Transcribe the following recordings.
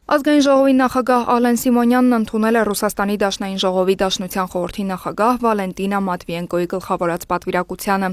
Ազգային ժողովի նախագահ Ալեն Սիմոնյանն ընդունել է Ռուսաստանի Դաշնային ժողովի Դաշնության խորհրդի նախագահ Վալենտինա Մատվիենկոյի գլխավորած պատվիրակությանը։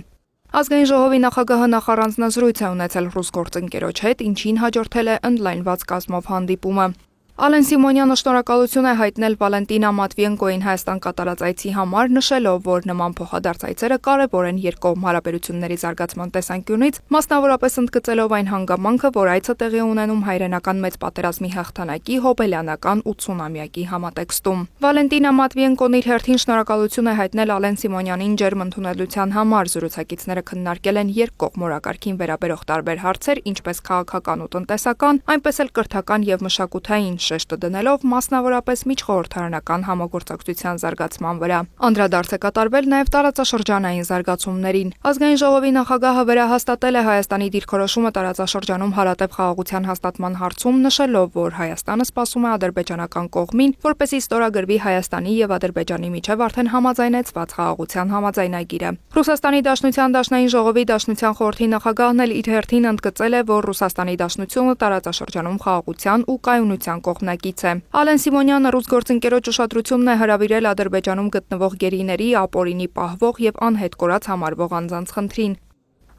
Ազգային ժողովի նախագահը նախառանձնազրույց է ունեցել ռուս գործընկերոջ հետ, ինչին հաջորդել է ընդլայնված կազմով հանդիպումը։ Ալեն Սիմոնյանը շնորհակալություն է հայտնել Վալենտինա Մատվիենկոյին Հայաստան կատարած այցի համար, նշելով, որ նման փոխադարձ այցերը կարևոր են երկկողմ հարաբերությունների զարգացման տեսանկյունից, մասնավորապես ընդգծելով այն հանգամանքը, որ այցը տեղի ունենում հայրենական մեծ պատերազմի հաղթանակի հոբելյանական 80-ամյակի համատեքստում։ Վալենտինա Մատվիենկոն իր հերթին շնորհակալություն է հայտնել Ալեն Սիմոնյանին ջերմ ընդունելության համար, զրուցակիցները քննարկել են երկկողմ օրակարգին վերաբերող տարբեր հարցեր, ինչպես քաղաքական ու տնտեսական, այնպես էլ կրթական եւ մշակութային շեշտը դնելով մասնավորապես միջխորհրդարանական համագործակցության զարգացման վրա։ Անդրադարձ է կատարվել նաև տարածաշրջանային զարգացումներին։ Ազգային ժողովի նախագահը վերահաստատել է Հայաստանի դիրքորոշումը տարածաշրջանում հարատև խաղաղության հաստատման հարցում, նշելով, որ Հայաստանը սպասում է ադրբեջանական կողմին, որպեսզի ստորագրվի Հայաստանի եւ Ադրբեջանի միջև արդեն համաձայնեցված խաղաղության համաձայնագիրը։ Ռուսաստանի Դաշնության Դաշնային ժողովի Դաշնության խորհրդի նախագահն էլ իր հերթին ընդգծել է, որ Ռուսաստանի Դաշնությունը տարածաշրջանում խաղաղության ու կայունության կողմնակից է։ Ալեն Սիմոնյանը ռուս գործընկերոջ ուշադրությունն է հրավիրել Ադրբեջանում գտնվող գերիների, ապօրինի պահվող եւ անհետ կորած համարվող անձանց խնդրին։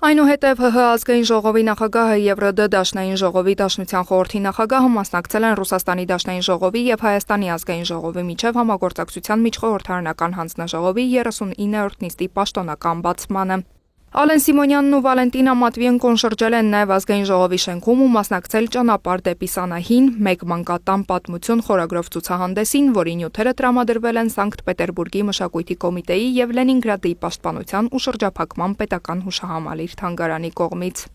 Այնուհետև ՀՀ ազգային ժողովի նախագահը եւ ՌԴ Դաշնային ժողովի Դաշնության խորհրդի նախագահը մասնակցել են Ռուսաստանի Դաշնային ժողովի եւ Հայաստանի ազգային ժողովի միջև համագործակցության միջխորհրդարանական հանձնաժողովի 39-րդ նիստի պաշտոնական բացմանը։ Ալեն Սիմոնյանն ու Վալենտինա Մատվիենկոն շրջել են նաև ազգային ժողովի շենքում ու մասնակցել ճանապարհ դեպի Սանահին, մեկ մանկատան պատմություն խորագրով ցուցահանդեսին, որի նյութերը տրամադրվել են Սանկտ Պետերբուրգի մշակույթի կոմիտեի եւ Լենինգրադի պաշտպանության ու շրջափակման պետական հուշահամալիր թանգարանի կողմից։